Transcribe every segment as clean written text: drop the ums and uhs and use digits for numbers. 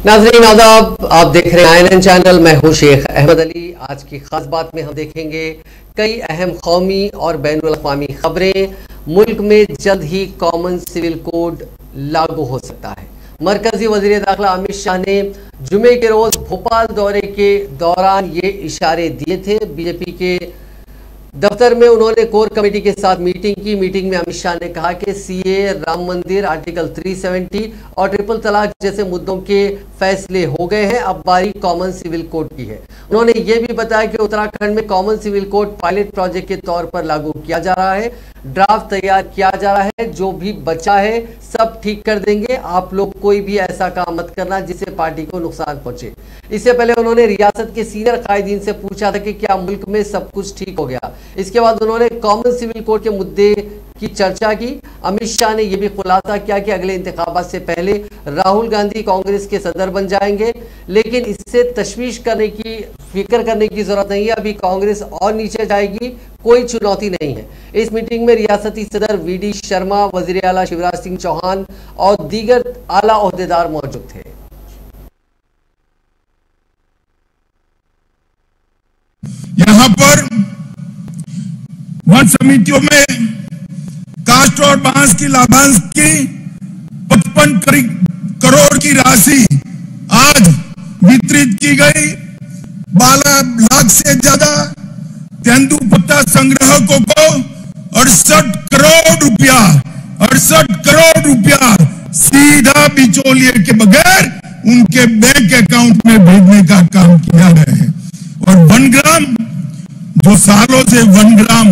नाज़रीन आदाब, आप देख रहे हैं INN चैनल। मैं हूं शेख अहमद अली। आज की खास बात में हम देखेंगे कई अहम कौमी और बैनुल अक़वामी खबरें। मुल्क में जल्द ही कॉमन सिविल कोड लागू हो सकता है। मरकजी वज़ीर दाखिला अमित शाह ने जुमे के रोज भोपाल दौरे के दौरान ये इशारे दिए थे। बीजेपी के दफ्तर में उन्होंने कोर कमेटी के साथ मीटिंग की। मीटिंग में अमित शाह ने कहा कि सीए, राम मंदिर, आर्टिकल 370 और ट्रिपल तलाक जैसे मुद्दों के फैसले हो गए हैं, अब बारी कॉमन सिविल कोड की है। उन्होंने ये भी बताया कि उत्तराखंड में common civil code pilot project के तौर पर लागू किया जा रहा है। ड्राफ्ट तैयार किया जा रहा है, जो भी बचा है सब ठीक कर देंगे। आप लोग कोई भी ऐसा काम मत करना जिससे पार्टी को नुकसान पहुंचे। इससे पहले उन्होंने रियासत के सीनियर कायदीन से पूछा था कि क्या मुल्क में सब कुछ ठीक हो गया। इसके बाद उन्होंने कॉमन सिविल कोड के मुद्दे की चर्चा की। अमित शाह ने यह भी खुलासा किया कि अगले इंतखाबात से पहले राहुल गांधी कांग्रेस के सदर बन जाएंगे, लेकिन इससे तशवीश करने की फिक्र करने की जरूरत नहीं है। अभी कांग्रेस और नीचे जाएगी, कोई चुनौती नहीं है। इस मीटिंग में रियासती सदर VD शर्मा, वजीर आला शिवराज सिंह चौहान और दीगर आला ओहदेदार मौजूद थे। यहाँ पर वन समितियों में कास्ट और बांस की लाभांश की 55 करोड़ की राशि आज वितरित की गई। 12 लाख से ज्यादा तेंदुपत्ता संग्राहकों को 68 करोड़ रुपया सीधा बिचौलिए के बगैर उनके बैंक अकाउंट में भेजने का काम किया गया है। और 1 ग्राम, जो सालों से 1 ग्राम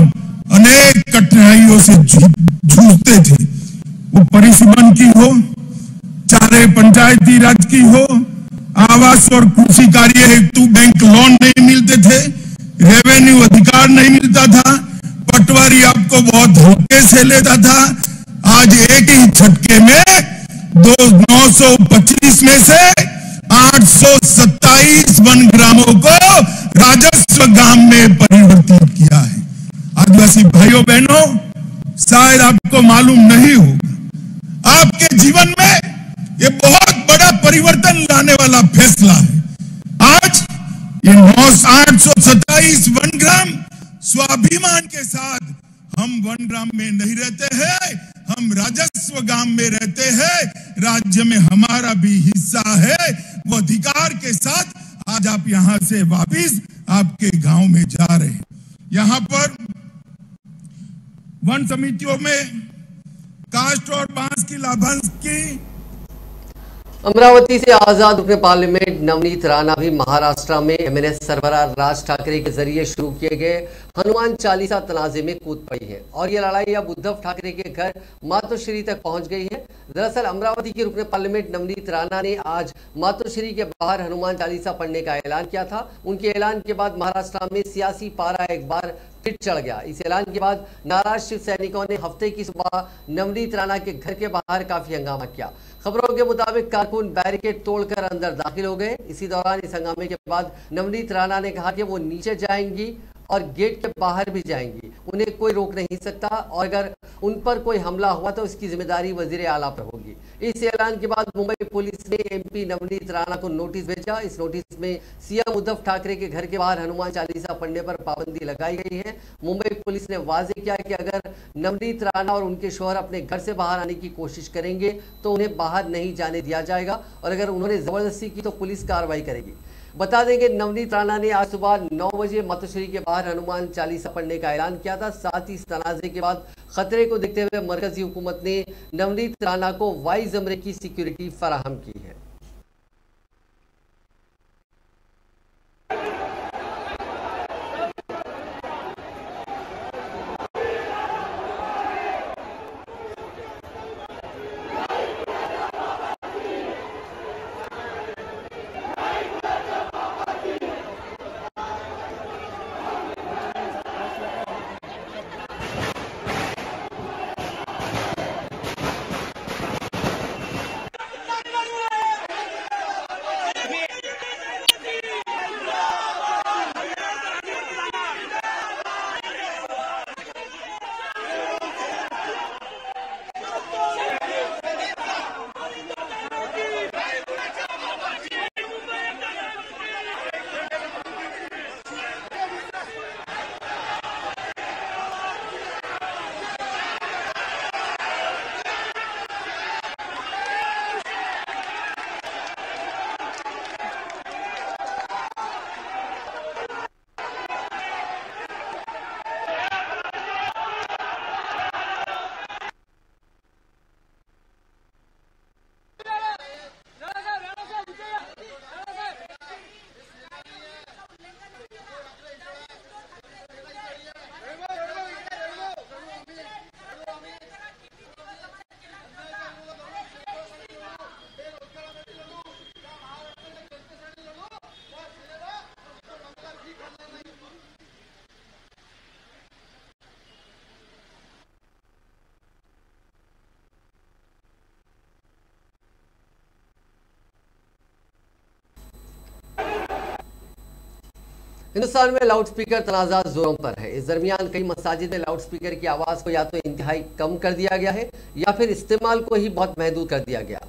अनेक कठिनाइयों से जूझते थे, वो परिसीमन की हो, चाहे पंचायती राज की हो, आवास और कृषि कार्य हेतु बैंक लोन नहीं मिलते थे, रेवेन्यू अधिकार नहीं मिलता था, पटवारी आपको बहुत धोखे से लेता था। आज एक ही झटके में 925 में से 827 वन ग्रामों को राजस्व ग्राम में परिवर्तित किया है। आदिवासी भाइयों बहनों, शायद आपको मालूम नहीं होगा, आपके जीवन में ये बहुत बड़ा परिवर्तन लाने वाला फैसला है। आज ये 827 वन ग्राम स्वाभिमान के साथ हम 1 ग्राम में नहीं रहते हैं, हम राजस्व ग्राम में रहते हैं। राज्य में हमारा भी हिस्सा है। वो अधिकार के साथ आज आप यहां से वापिस आपके गांव में जा रहे हैं। यहां पर वन समितियों में कास्ट और बांस की लाभांश की। अमरावती से आजाद रुकने पार्लियामेंट नवनीत राणा भी महाराष्ट्र में MNS सरबराह राज ठाकरे के जरिए शुरू किए गए हनुमान चालीसा तनाजे में कूद पड़ी है और ये लड़ाई अब उद्धव ठाकरे के घर मातोश्री तक पहुंच गई है। दरअसल अमरावती की रुकने पार्लियामेंट नवनीत राणा ने आज मातोश्री के बाहर हनुमान चालीसा पढ़ने का ऐलान किया था। उनके ऐलान के बाद महाराष्ट्र में सियासी पारा एक बार फिर चढ़ गया। इस ऐलान के बाद नाराज शिव सैनिकों ने हफ्ते की सुबह नवनीत राणा के घर के बाहर काफी हंगामा किया। खबरों के मुताबिक कारकुन बैरिकेड तोड़कर अंदर दाखिल हो गए। इसी दौरान इस हंगामे के बाद नवनीत राणा ने कहा कि वो नीचे जाएंगी और गेट के बाहर भी जाएंगी, उन्हें कोई रोक नहीं सकता और अगर उन पर कोई हमला हुआ तो इसकी जिम्मेदारी वजीर आला पर होगी। इस ऐलान के बाद मुंबई पुलिस ने MP नवनीत राणा को नोटिस भेजा। इस नोटिस में CM उद्धव ठाकरे के घर के बाहर हनुमान चालीसा पढ़ने पर पाबंदी लगाई गई है। मुंबई पुलिस ने वाजे किया कि अगर नवनीत राणा और उनके शौहर अपने घर से बाहर आने की कोशिश करेंगे तो उन्हें बाहर नहीं जाने दिया जाएगा और अगर उन्होंने जबरदस्ती की तो पुलिस कार्रवाई करेगी। बता दें कि नवनीत राणा ने आज सुबह 9 बजे मातोश्री के बाहर हनुमान चालीसा पढ़ने का ऐलान किया था। साथ ही इस तनाजे के बाद खतरे को देखते हुए मरकजी हुकूमत ने नवनीत राणा को वाइस अमरे की सिक्योरिटी फराहम की है। हिंदुस्तान में लाउडस्पीकर तनाज़ा जोरों पर है। इस दरमियान कई मसाजिद में लाउडस्पीकर की आवाज़ को या तो इंतहाई कम कर दिया गया है या फिर इस्तेमाल को ही बहुत महदूद कर दिया गया।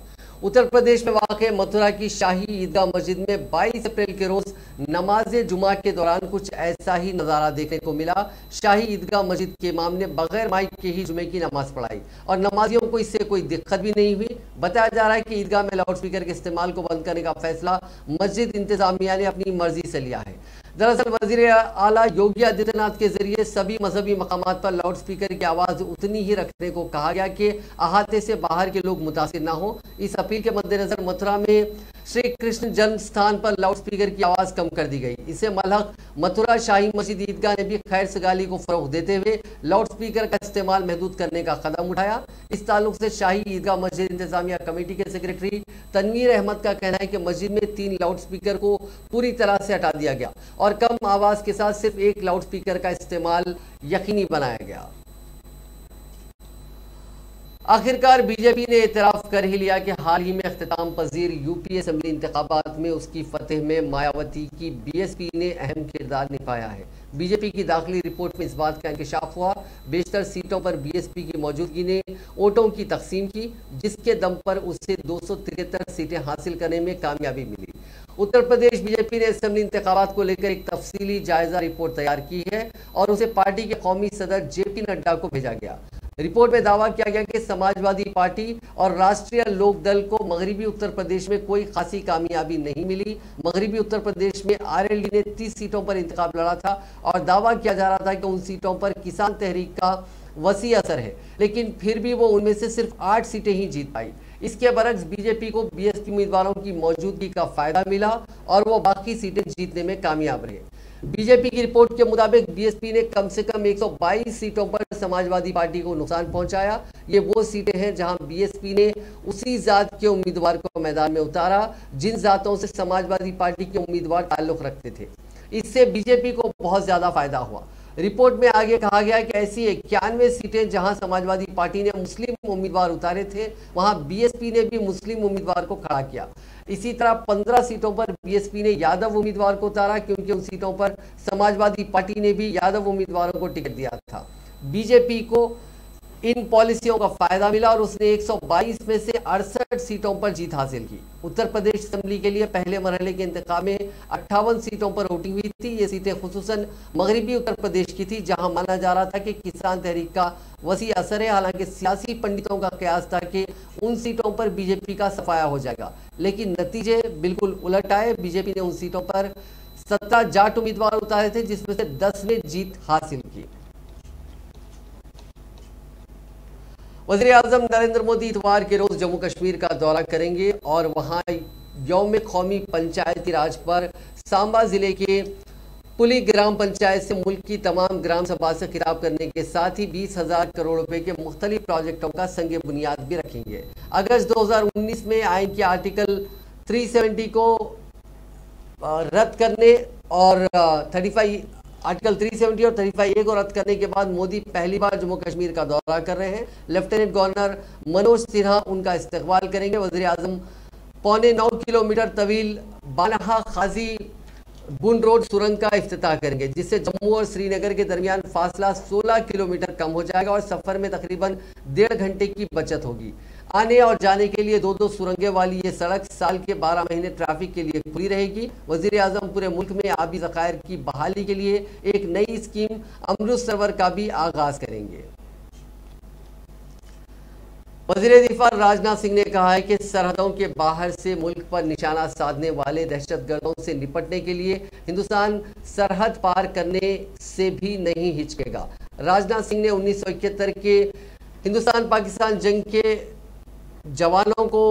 उत्तर प्रदेश में वाक़ मथुरा की शाही ईदगाह मस्जिद में 22 अप्रैल के रोज़ नमाज जुमा के दौरान कुछ ऐसा ही नज़ारा देखने को मिला। शाही ईदगाह मस्जिद के इमाम ने बगैर माइक के ही जुमे की नमाज पढ़ाई और नमाजियों को इससे कोई दिक्कत भी नहीं हुई। बताया जा रहा है कि ईदगाह में लाउडस्पीकर के इस्तेमाल को बंद करने का फैसला मस्जिद इंतजामिया ने अपनी मर्जी से लिया है। दरअसल वज़ीर आला योगी आदित्यनाथ के जरिए सभी मजहबी मकामात पर लाउडस्पीकर की आवाज़ उतनी ही रखने को कहा गया कि अहाते से बाहर के लोग मुतासिर ना हो। इस अपील के मद्देनजर मथुरा में श्री कृष्ण जन्म स्थान पर लाउडस्पीकर की आवाज़ कम कर दी गई। इसे मलहक मथुरा शाही मस्जिद ईदगाह ने भी खैर सगाली को फरोग देते हुए लाउडस्पीकर का इस्तेमाल महदूद करने का कदम उठाया। इस ताल्लुक से शाही ईदगाह मस्जिद इंतजामिया कमेटी के सेक्रेटरी तनवीर अहमद का कहना है कि मस्जिद में 3 लाउडस्पीकर को पूरी तरह से हटा दिया गया और कम आवाज़ के साथ सिर्फ 1 लाउडस्पीकर का इस्तेमाल यकीनी बनाया गया। आखिरकार बीजेपी ने इतराफ़ कर ही लिया कि हाल ही में अख्तिताम पजीर यूपी असेंबली इंतखाबात में उसकी फतेह में मायावती की बीएसपी ने अहम किरदार निभाया है। बीजेपी की दाखिली रिपोर्ट में इस बात का इंकशाफ हुआ। बेशतर सीटों पर बीएसपी की मौजूदगी ने वोटों की तकसीम की, जिसके दम पर उसे 273 सीटें हासिल करने में कामयाबी मिली। उत्तर प्रदेश बीजेपी ने असेंबली इंतखाबात को लेकर एक तफसीली जायजा रिपोर्ट तैयार की है और उसे पार्टी के कौमी सदर जेपी नड्डा को भेजा गया। रिपोर्ट में दावा किया गया कि समाजवादी पार्टी और राष्ट्रीय लोक दल को मगरबी उत्तर प्रदेश में कोई खासी कामयाबी नहीं मिली। मगरबी उत्तर प्रदेश में आरएलडी ने 30 सीटों पर इंतखाब लड़ा था और दावा किया जा रहा था कि उन सीटों पर किसान तहरीक का वसी असर है, लेकिन फिर भी वो उनमें से सिर्फ 8 सीटें ही जीत पाई। इसके बरक्स बीजेपी को बीएसपी उम्मीदवारों की मौजूदगी का फायदा मिला और वो बाकी सीटें जीतने में कामयाब रहे। बीजेपी की रिपोर्ट के मुताबिक बीएसपी ने कम से कम 122 सीटों पर समाजवादी पार्टी को नुकसान पहुंचाया। ये वो सीटें हैं जहां बीएसपी ने उसी जात के उम्मीदवार को मैदान में उतारा जिन जातों से समाजवादी पार्टी के उम्मीदवार ताल्लुक रखते थे। इससे बीजेपी को बहुत ज्यादा फायदा हुआ। रिपोर्ट में आगे कहा गया कि ऐसी 91 सीटें जहां समाजवादी पार्टी ने मुस्लिम उम्मीदवार उतारे थे, वहां बीएसपी ने भी मुस्लिम उम्मीदवार को खड़ा किया। इसी तरह 15 सीटों पर बीएसपी ने यादव उम्मीदवार को उतारा, क्योंकि उन सीटों पर समाजवादी पार्टी ने भी यादव उम्मीदवारों को टिकट दिया था। बीजेपी को इन पॉलिसियों का फायदा मिला और उसने 122 में से 68 सीटों पर जीत हासिल की। उत्तर प्रदेश असेंबली के लिए पहले मरहले के इंतखाब में 58 सीटों पर वोटिंग हुई थी। ये सीटें खुसूसन मगरबी उत्तर प्रदेश की थी, जहां माना जा रहा था कि किसान तहरीक का वसी असर है। हालांकि सियासी पंडितों का कयास था कि उन सीटों पर बीजेपी का सफाया हो जाएगा, लेकिन नतीजे बिल्कुल उलट आए। बीजेपी ने उन सीटों पर 17 जाट उम्मीदवार उतारे थे, जिसमें से 10 ने जीत हासिल की। वज़ीर आज़म नरेंद्र मोदी इतवार के रोज जम्मू कश्मीर का दौरा करेंगे और वहां यौम कौमी पंचायती राज पर सांबा जिले के पुली ग्राम पंचायत से मुल्क की तमाम ग्राम सभा से खिताब करने के साथ ही 20,000 करोड़ रुपए के मुख्तलिफ प्रोजेक्टों का संग बुनियाद भी रखेंगे। अगस्त 2019 में आइन के आर्टिकल 370 को रद्द करने और आर्टिकल 370 और 35A को रद्द करने के बाद मोदी पहली बार जम्मू कश्मीर का दौरा कर रहे हैं। लेफ्टिनेंट गवर्नर मनोज सिन्हा उनका इस्तकबाल करेंगे। वज़ीर आज़म 9.25 किलोमीटर तवील बानहा खाजी गुंड रोड सुरंग का इफ्तिताह करेंगे, जिससे जम्मू और श्रीनगर के दरमियान फासला 16 किलोमीटर कम हो जाएगा और सफर में तकरीबन 1.5 घंटे की बचत होगी। आने और जाने के लिए 2-2 सुरंगें वाली ये सड़क साल के 12 महीने ट्रैफिक के लिए खुली रहेगी। वज़ीर आज़म पूरे मुल्क में आबी ज़खायर की बहाली के लिए एक नई स्कीम अमृत सरोवर का भी आगाज करेंगे। वज़ीर दिफा राजनाथ सिंह ने कहा है कि सरहदों के बाहर से मुल्क पर निशाना साधने वाले दहशतगर्दों से निपटने के लिए हिंदुस्तान सरहद पार करने से भी नहीं हिचकेगा। राजनाथ सिंह ने 1971 के हिंदुस्तान पाकिस्तान जंग के जवानों को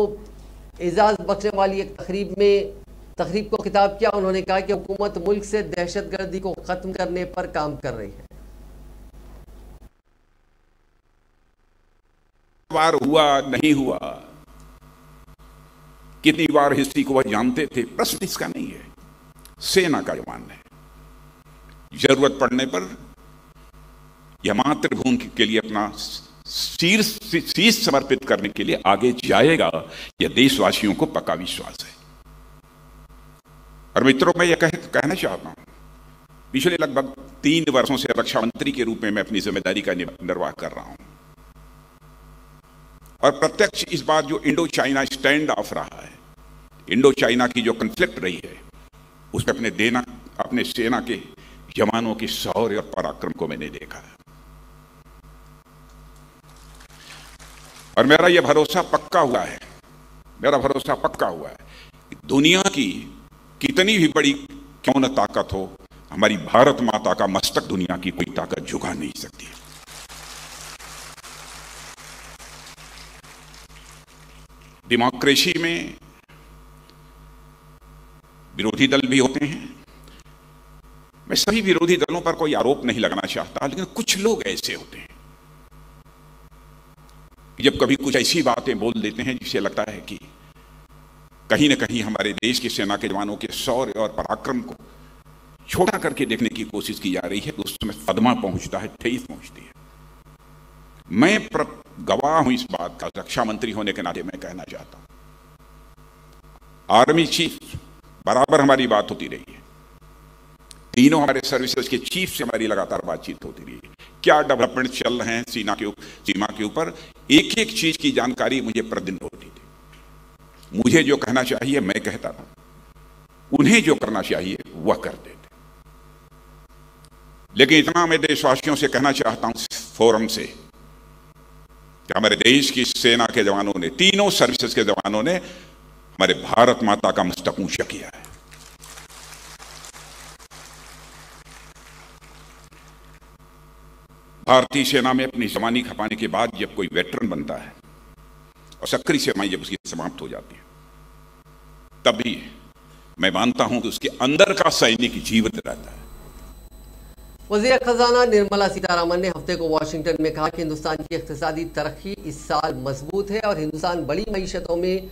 एजाज बख्शने वाली एक तकरीब को खिताब किया। उन्होंने कहा कि हुकूमत मुल्क से दहशतगर्दी को खत्म करने पर काम कर रही है। बार हुआ नहीं हुआ, कितनी बार हिस्ट्री को वह जानते थे, प्रश्न इसका नहीं है। सेना का जवान है, जरूरत पड़ने पर यह मातृभूमि के लिए अपना शीश समर्पित करने के लिए आगे जाएगा। यह देशवासियों को पक्का विश्वास है। और मित्रों, मैं यह कहना चाहता हूं पिछले लगभग 3 वर्षों से रक्षा मंत्री के रूप में मैं अपनी जिम्मेदारी का निर्वाह कर रहा हूं और प्रत्यक्ष इस बात जो इंडो चाइना स्टैंड ऑफ रहा है, इंडो चाइना की जो कन्फ्लिक्ट रही है, उसमें अपने सेना के जवानों की शौर्य और पराक्रम को मैंने देखा है और मेरा यह भरोसा पक्का हुआ है कि दुनिया की कितनी भी बड़ी क्यों न ताकत हो, हमारी भारत माता का मस्तक दुनिया की कोई ताकत झुका नहीं सकती। डेमोक्रेसी में विरोधी दल भी होते हैं। मैं सभी विरोधी दलों पर कोई आरोप नहीं लगाना चाहता, लेकिन कुछ लोग ऐसे होते हैं जब कभी कुछ ऐसी बातें बोल देते हैं जिससे लगता है कि कहीं न कहीं हमारे देश की सेना के जवानों के शौर्य और पराक्रम को छोटा करके देखने की कोशिश की जा रही है, तो उसमें सदमा पहुंचता है, ठेस पहुंचती है। मैं गवाह हूं इस बात का, रक्षा मंत्री होने के नाते मैं कहना चाहता हूं, आर्मी चीफ बराबर हमारी बात होती रही है, तीनों हमारे सर्विसेज के चीफ से हमारी लगातार बातचीत होती रही है। क्या डेवलपमेंट चल रहे हैं सीमा के ऊपर, एक एक चीज की जानकारी मुझे प्रतिदिन होती थी। मुझे जो कहना चाहिए मैं कहता था, उन्हें जो करना चाहिए वह करते थे। लेकिन इतना मैं देशवासियों से कहना चाहता हूं फोरम से कि हमारे देश की सेना के जवानों ने, तीनों सर्विसेज के जवानों ने हमारे भारत माता का मस्तक ऊंचा किया है। भारतीय सेना में अपनी जवानी खपाने के बाद जब कोई वेटरन बनता है और सक्रिय सेवाएं जब उसकी समाप्त हो जाती है, तभी मैं मानता हूं कि उसके अंदर का सैनिक जीवित रहता है। वज़ीर खजाना निर्मला सीतारमण ने हफ्ते को वाशिंगटन में कहा कि हिंदुस्तान की इक्तिसादी तरक्की इस साल मजबूत है और हिंदुस्तान बड़ी मईशतों में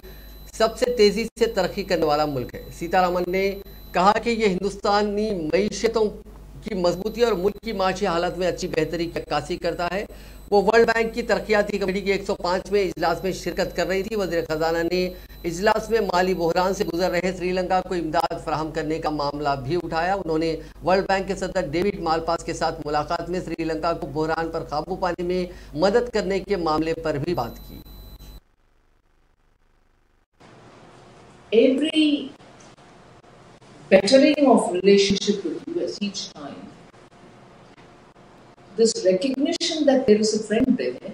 सबसे तेजी से तरक्की करने वाला मुल्क है। सीतारमण ने कहा कि यह हिंदुस्तानी मईशतों की मजबूती और मुल्क की माशी हालत में अच्छी बेहतरी की अक्कासी करता है। वो वर्ल्ड बैंक की तरक्याती कमेटी की 105वें इजलास में शिरकत कर रही थी। वज़ीर खजाना ने इजलास में माली बहरान से गुजर रहे श्रीलंका को इमदाद फराहम करने का मामला भी उठाया। उन्होंने वर्ल्ड बैंक के सदर डेविड मालपास के साथ मुलाकात में श्रीलंका को बहरान पर काबू पाने में मदद करने के मामले पर भी बात की। Every bettering of relationship with US each time, this recognition that there is a friend there,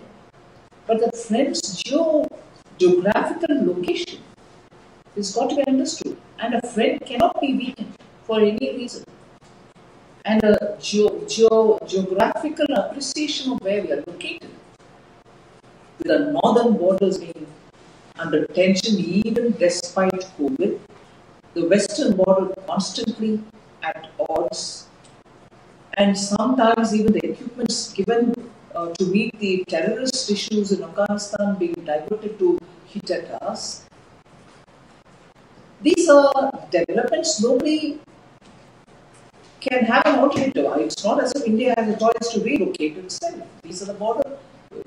but the friend's geographical location has got to be understood, and a friend cannot be weakened for any reason. And a geographical appreciation of where we are located, with the northern borders being under tension even despite COVID, the western border constantly at odds, and sometimes even the equipments given to meet the terrorist issues in Afghanistan being diverted to hit at us. These are developments nobody can have an alternative. It's not as if India has a choice to relocate itself. These are the border,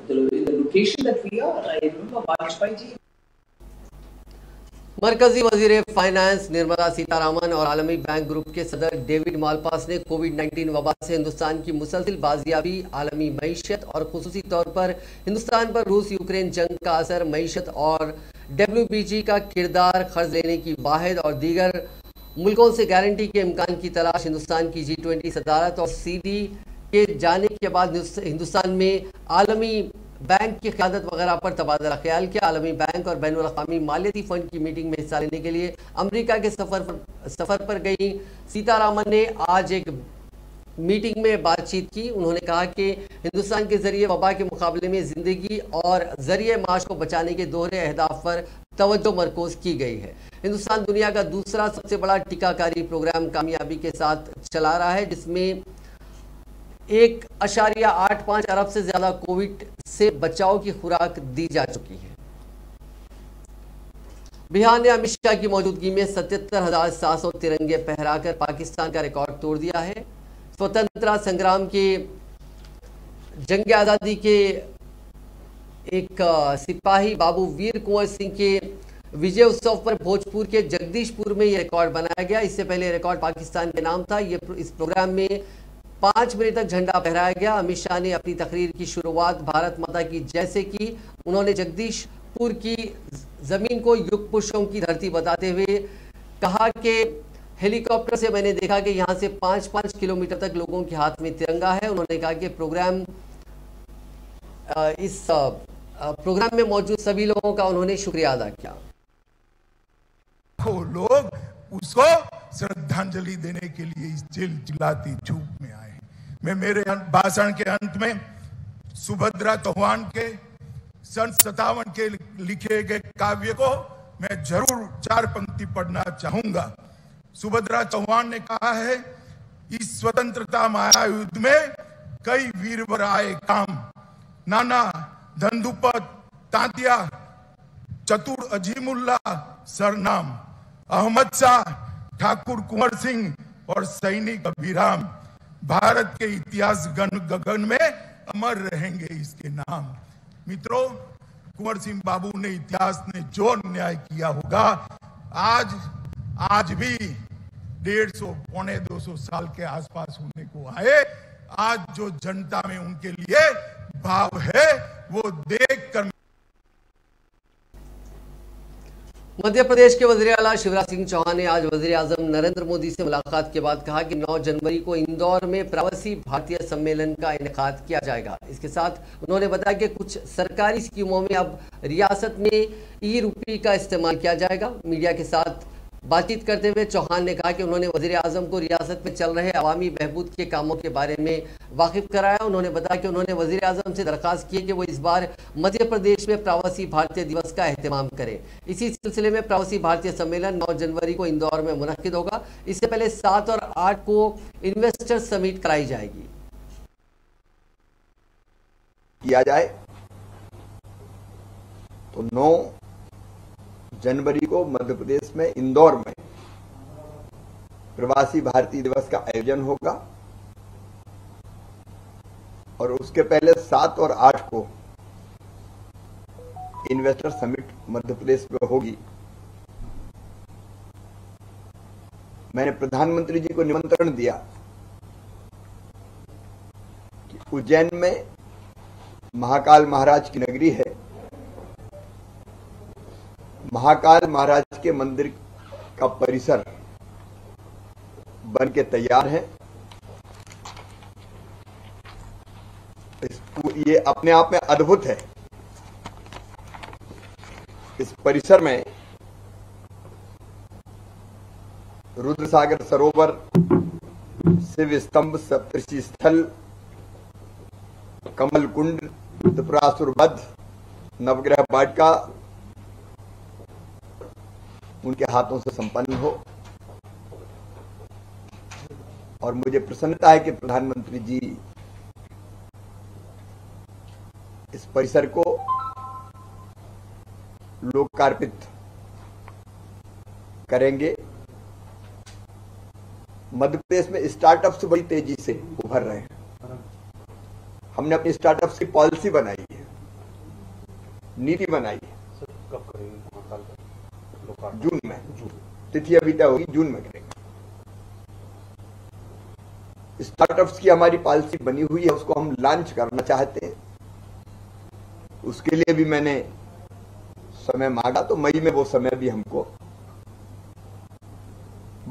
the location that we are. I remember Vajpayee ji. मरकजी वजीर finance Nirmala Sitharaman और आलमी bank group के सदर David Malpass ने कोविड-19 वबा से हिंदुस्तान की मुसलसिल बाजियाबी, आलमी मईशत और खुसूसी तौर पर हिंदुस्तान पर रूस यूक्रेन जंग का असर, मईशत और WBG का किरदार, कर्ज लेने की वाहिद और दीगर मुल्कों से गारंटी के इम्कान की तलाश, हिंदुस्तान की G20 सदारत और CD के जाने के बाद हिंदुस्तान में आलमी बैंक की क़यादत वगैरह पर तबादला ख्याल किया। आलमी बैंक और बैनुल अक़वामी मालियाती फ़ंड की मीटिंग में हिस्सा लेने के लिए अमेरिका के सफ़र पर गई सीतारमण ने आज एक मीटिंग में बातचीत की। उन्होंने कहा कि हिंदुस्तान के ज़रिए वबा के मुकाबले में ज़िंदगी और ज़रिए माश को बचाने के दोहरे अहदाफ पर तवज्जो मरकूज़ की गई है। हिंदुस्तान दुनिया का दूसरा सबसे बड़ा टीकाकारी प्रोग्राम कामयाबी के साथ चला रहा है, जिसमें 1.85 अरब से ज्यादा कोविड से बचाव की खुराक दी जा चुकी है। बिहार ने अमित शाह की मौजूदगी में 77,700 तिरंगे फहराकर पाकिस्तान का रिकॉर्ड तोड़ दिया है। स्वतंत्रता संग्राम के जंग आज़ादी के एक सिपाही बाबू वीर कुंवर सिंह के विजय उत्सव पर भोजपुर के जगदीशपुर में ये रिकॉर्ड बनाया गया। इससे पहले रिकॉर्ड पाकिस्तान के नाम था। इस प्रोग्राम में 5 मिनट तक झंडा फहराया गया। अमित शाह ने अपनी तकरीर की शुरुआत भारत माता की जय से की। उन्होंने जगदीशपुर की जमीन को युग पुरुषों की धरती बताते हुए कहा कि हेलीकॉप्टर से मैंने देखा कि यहाँ से 5-5 किलोमीटर तक लोगों के हाथ में तिरंगा है। उन्होंने कहा कि इस प्रोग्राम में मौजूद सभी लोगों का उन्होंने शुक्रिया अदा किया। लोग उसको श्रद्धांजलि देने के लिए इस चिल्लाती धूप में आए। मैं मेरे भाषण के अंत में सुभद्रा चौहान के सन 57 के लिखे गए काव्य को मैं जरूर 4 पंक्ति पढ़ना चाहूंगा। सुभद्रा चौहान ने कहा है, इस स्वतंत्रता महायुद्ध में कई वीरवर आए काम, नाना धंधुपत तांतिया चतुर अजीमुल्ला सरनाम, अहमद शाह ठाकुर कुंवर सिंह और सैनिक अभिराम, भारत के इतिहास गगन में अमर रहेंगे इसके नाम। मित्रों, कुंवर सिंह बाबू ने इतिहास ने जो न्याय किया होगा, आज भी 150-200 साल के आसपास होने को आए, आज जो जनता में उनके लिए भाव है वो देखकर। मध्य प्रदेश के वज़ीर आला शिवराज सिंह चौहान ने आज वज़ीर आज़म नरेंद्र मोदी से मुलाकात के बाद कहा कि 9 जनवरी को इंदौर में प्रवासी भारतीय सम्मेलन का इनेकाद किया जाएगा। इसके साथ उन्होंने बताया कि कुछ सरकारी स्कीमों में अब रियासत में ई-रुपी का इस्तेमाल किया जाएगा। मीडिया के साथ बातचीत करते हुए चौहान ने कहा कि उन्होंने वज़ीर आज़म को रियासत में चल रहे अवामी बहबूद के कामों के बारे में वाकिफ कराया। उन्होंने बताया कि उन्होंने वज़ीर आज़म से दरख्वास्त की कि वो इस बार मध्य प्रदेश में प्रवासी भारतीय दिवस का एहतमाम करें। इसी सिलसिले में प्रवासी भारतीय सम्मेलन 9 जनवरी को इंदौर में मुनक्किद होगा। इससे पहले 7 और 8 को इन्वेस्टर समिट कराई जाएगी। किया जाए तो 9 जनवरी को मध्य प्रदेश में इंदौर में प्रवासी भारतीय दिवस का आयोजन होगा और उसके पहले 7 और 8 को इन्वेस्टर समिट मध्य प्रदेश में होगी। मैंने प्रधानमंत्री जी को निमंत्रण दिया कि उज्जैन में महाकाल महाराज की नगरी है, महाकाल महाराज के मंदिर का परिसर बन के तैयार है। ये अपने आप में अद्भुत है। इस परिसर में रुद्रसागर सरोवर, शिव स्तंभ, सप्तऋषि स्थल, कमल कुंड, त्रिपुरासुर वध, नवग्रह वाटिका उनके हाथों से संपन्न हो। और मुझे प्रसन्नता है कि प्रधानमंत्री जी इस परिसर को लोकार्पित करेंगे। मध्य प्रदेश में स्टार्टअप्स बड़ी तेजी से उभर रहे हैं। हमने अपनी स्टार्टअप्स की पॉलिसी बनाई है, नीति बनाई है। कब करेंगे? जून में, तिथि अभी तय होगी, जून में करेंगे। स्टार्टअप्स की हमारी पॉलिसी बनी हुई है, उसको हम लॉन्च करना चाहते हैं। उसके लिए भी मैंने समय मांगा, तो मई में वो समय भी हमको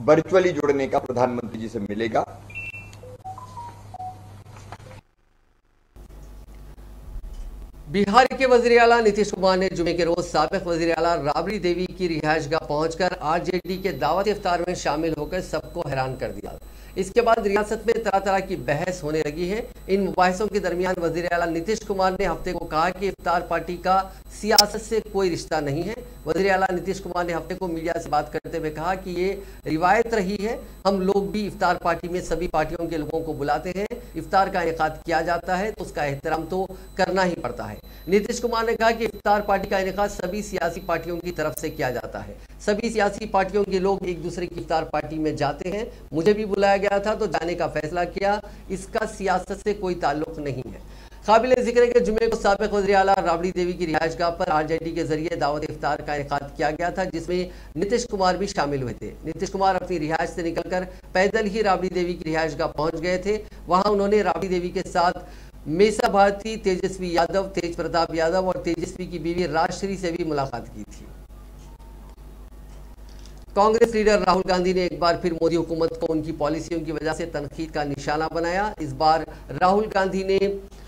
वर्चुअली जुड़ने का प्रधानमंत्री जी से मिलेगा। बिहार के वज़ीर आला नीतीश कुमार ने जुमे के रोज साबिक वज़ीर आला राबड़ी देवी की रिहायशगाह पहुंचकर आरजेडी के दावत इफ्तार में शामिल होकर सबको हैरान कर दिया। इसके बाद रियासत में तरह तरह की बहस होने लगी है। इन मुबाहिसों के दरमियान वज़ीर आला नीतीश कुमार ने हफ्ते को कहा कि इफ्तार पार्टी का सियासत से कोई रिश्ता नहीं है। वज़ीर आला नीतीश कुमार ने हफ्ते को मीडिया से बात करते हुए कहा कि ये रिवायत रही है, हम लोग भी इफ्तार पार्टी में सभी पार्टियों के लोगों को बुलाते हैं, इफ्तार का इनेकाद किया जाता है तो उसका एहतराम तो करना ही पड़ता है। नीतीश कुमार ने कहा कि इफ्तार पार्टी का इनेकाद सभी सियासी पार्टियों की तरफ से किया जाता है। सभी सियासी पार्टियों के लोग एक दूसरे की इफ्तार पार्टी में जाते हैं। मुझे भी बुलाया गया था तो जाने का फैसला किया। इसका सियासत से कोई ताल्लुक नहीं है। काबिल जिक्र है कि जुमे को साबिक वज़ीर आला राबड़ी देवी की रिहाइशगाह पर आरजेडी के जरिए दावत इफ्तार का इनेकाद किया गया था, जिसमें नीतीश कुमार भी शामिल हुए थे। नीतीश कुमार अपनी रिहाइश से निकलकर पैदल ही राबड़ी देवी की रिहाइशगाह पहुंच गए थे। वहां उन्होंने राबड़ी देवी के साथ मेसा भारती, तेजस्वी यादव, तेज प्रताप यादव और तेजस्वी की बीवी राजश्री से भी मुलाकात की थी। कांग्रेस लीडर राहुल गांधी ने एक बार फिर मोदी हुकूमत को उनकी पॉलिसियों की वजह से तनकीद का निशाना बनाया। इस बार राहुल गांधी ने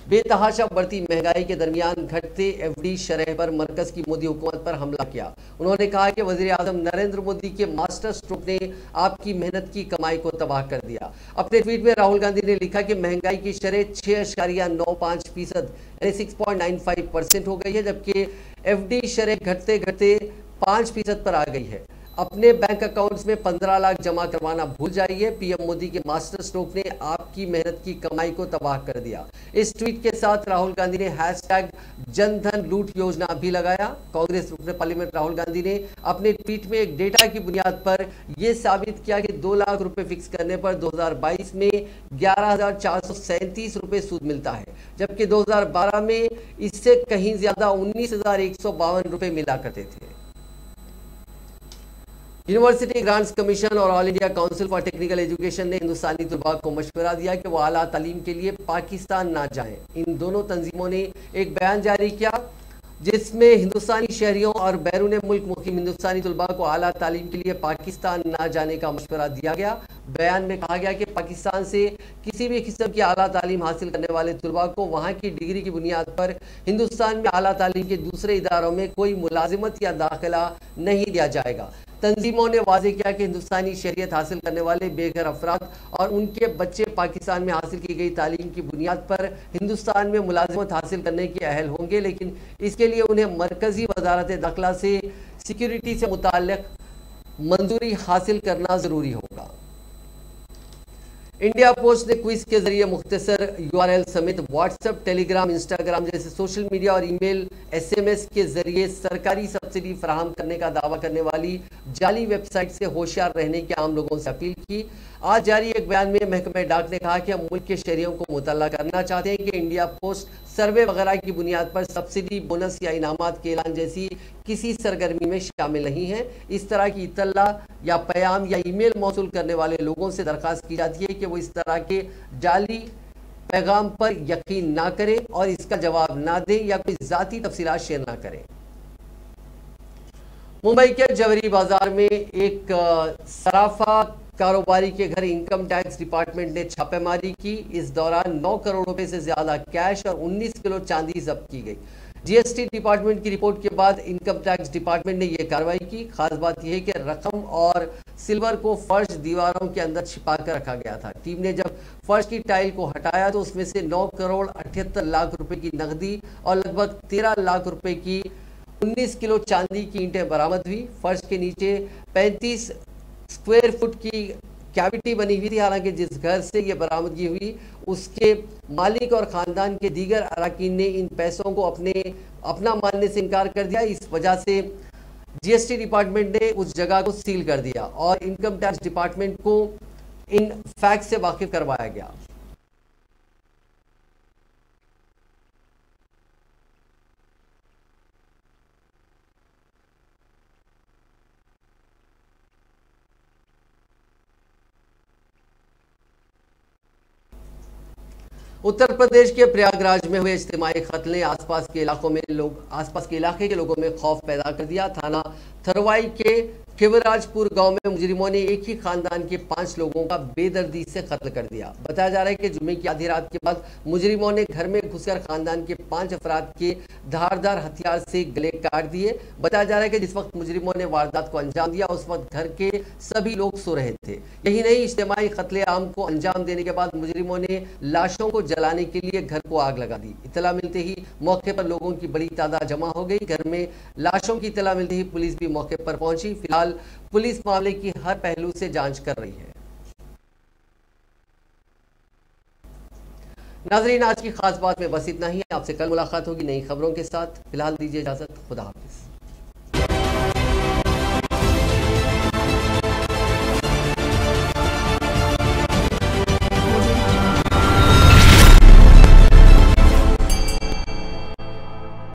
बेतहाशा बढ़ती महंगाई के दरमियान घटते एफडी शरह पर मरकज की मोदी हुकूमत पर हमला किया। उन्होंने कहा कि वज़ीर आज़म नरेंद्र मोदी के मास्टर स्ट्रोक ने आपकी मेहनत की कमाई को तबाह कर दिया। अपने ट्वीट में राहुल गांधी ने लिखा कि महंगाई की शरह 6.95% यानी 6.95% हो गई है, जबकि एफडी शरह घटते घटते 5% पर आ गई है। अपने बैंक अकाउंट्स में 15 लाख जमा करवाना भूल जाइए। पीएम मोदी के मास्टर स्ट्रोक ने आपकी मेहनत की कमाई को तबाह कर दिया। इस ट्वीट के साथ राहुल गांधी ने हैशटैग जनधन लूट योजना भी लगाया। कांग्रेस रुकने पार्लियामेंट राहुल गांधी ने अपने ट्वीट में एक डेटा की बुनियाद पर यह साबित किया कि 2 लाख रुपए फिक्स करने पर 2022 में 11,437 रुपए सूद मिलता है, जबकि 2012 में इससे कहीं ज्यादा 19,152 रुपए मिला करते थे। यूनिवर्सिटी ग्रांट्स कमीशन और all India council for technical education ने हिंदुस्तानी तलबा को मशवरा दिया कि वो आला तालीम के लिए पाकिस्तान ना जाएं। इन दोनों तंजीमों ने एक बयान जारी किया जिसमें हिंदुस्तानी शहरियों और बैरून मुल्क मुकीम हिंदुस्तानी तलबा को आला तालीम के लिए पाकिस्तान ना जाने का मशवरा दिया गया। बयान में कहा गया कि पाकिस्तान से किसी भी किस्म की आला तालीम हासिल करने वाले तलबा को वहाँ की डिग्री की बुनियाद पर हिंदुस्तान में आला तालीम के दूसरे इदारों में कोई मुलाजिमत या दाखिला नहीं दिया जाएगा। तंजीमों ने वाजे किया कि हिंदुस्तानी शरीयत हासिल करने वाले बेघर अफराद और उनके बच्चे पाकिस्तान में हासिल की गई तालीम की बुनियाद पर हिंदुस्तान में मुलाजिमत हासिल करने के अहल होंगे, लेकिन इसके लिए उन्हें मरकजी वजारत दाखिला से सिक्योरिटी से मुताल्लिक मंजूरी हासिल करना जरूरी होगा। इंडिया पोस्ट ने क्विज के जरिए मुख्तसर URL समेत व्हाट्सएप, टेलीग्राम, इंस्टाग्राम जैसे सोशल मीडिया और ईमेल SMS के जरिए सरकारी सब्सिडी फराहम करने का दावा करने वाली जाली वेबसाइट से होशियार रहने की आम लोगों से अपील की। आज जारी एक बयान में महकमे डाक ने कहा कि हम मुल्क के शहरियों को मुतल्ला करना चाहते हैं कि इंडिया पोस्ट सर्वे वगैरह की बुनियाद पर सब्सिडी, बोनस या इनामात के ऐलान जैसी किसी सरगर्मी में शामिल नहीं है। इस तरह की इत्तला या पैगाम या ईमेल मौसूल करने वाले लोगों से दरख्वास्त की जाती है कि वो इस तरह के जाली पैगाम पर यकीन ना करें और इसका जवाब ना दें या कोई जाती तफसीलात शेयर ना करें। मुंबई के जवहरी बाजार में एक सराफा कारोबारी के घर इनकम टैक्स डिपार्टमेंट ने छापेमारी की। इस दौरान 9 करोड़ रुपए से ज्यादा कैश और 19 किलो चांदी जब्त की गई। GST डिपार्टमेंट की रिपोर्ट के बाद इनकम टैक्स डिपार्टमेंट ने यह कार्रवाई की। खास बात यह है कि रकम और सिल्वर को फर्श दीवारों के अंदर छिपा कर रखा गया था। टीम ने जब फर्श की टाइल को हटाया तो उसमें से 9 करोड़ 78 लाख रुपए की नकदी और लगभग 13 लाख रुपए की 19 किलो चांदी की ईंटें बरामद हुई। फर्श के नीचे 35 स्क्वायर फुट की कैविटी बनी हुई थी। हालांकि जिस घर से ये बरामदगी हुई उसके मालिक और खानदान के दीगर अरकान ने इन पैसों को अपना मानने से इनकार कर दिया। इस वजह से GST डिपार्टमेंट ने उस जगह को सील कर दिया और इनकम टैक्स डिपार्टमेंट को इन फैक्ट से वाकिफ करवाया गया। उत्तर प्रदेश के प्रयागराज में हुए इज्तिमाई कत्ल ने आसपास के इलाके के लोगों में खौफ पैदा कर दिया। थाना थरवाई के खिवराजपुर गांव में मुजरिमों ने एक ही खानदान के 5 लोगों का बेदर्दी से कत्ल कर दिया। बताया जा रहा है कि जुमे की आधी रात के बाद मुजरिमों ने घर में घुसकर खानदान के 5 अफराद के धारदार हथियार से गले काट दिए। बताया जा रहा है कि जिस वक्त मुजरिमों ने वारदात को अंजाम दिया उस वक्त घर के सभी लोग सो रहे थे। यही नहीं, इज्तिमाई कत्लेआम को अंजाम देने के बाद मुजरिमों ने लाशों को जलाने के लिए घर को आग लगा दी। इत्तला मिलते ही मौके पर लोगों की बड़ी तादाद जमा हो गई। घर में लाशों की इत्तला मिलते ही पुलिस भी मौके पर पहुंची। फिलहाल पुलिस मामले की हर पहलू से जांच कर रही है। नाजरीन, आज की खास बात में बस इतना ही। आपसे कल मुलाकात होगी नई खबरों के साथ। फिलहाल दीजिए इजाजत। खुदा हाफिज।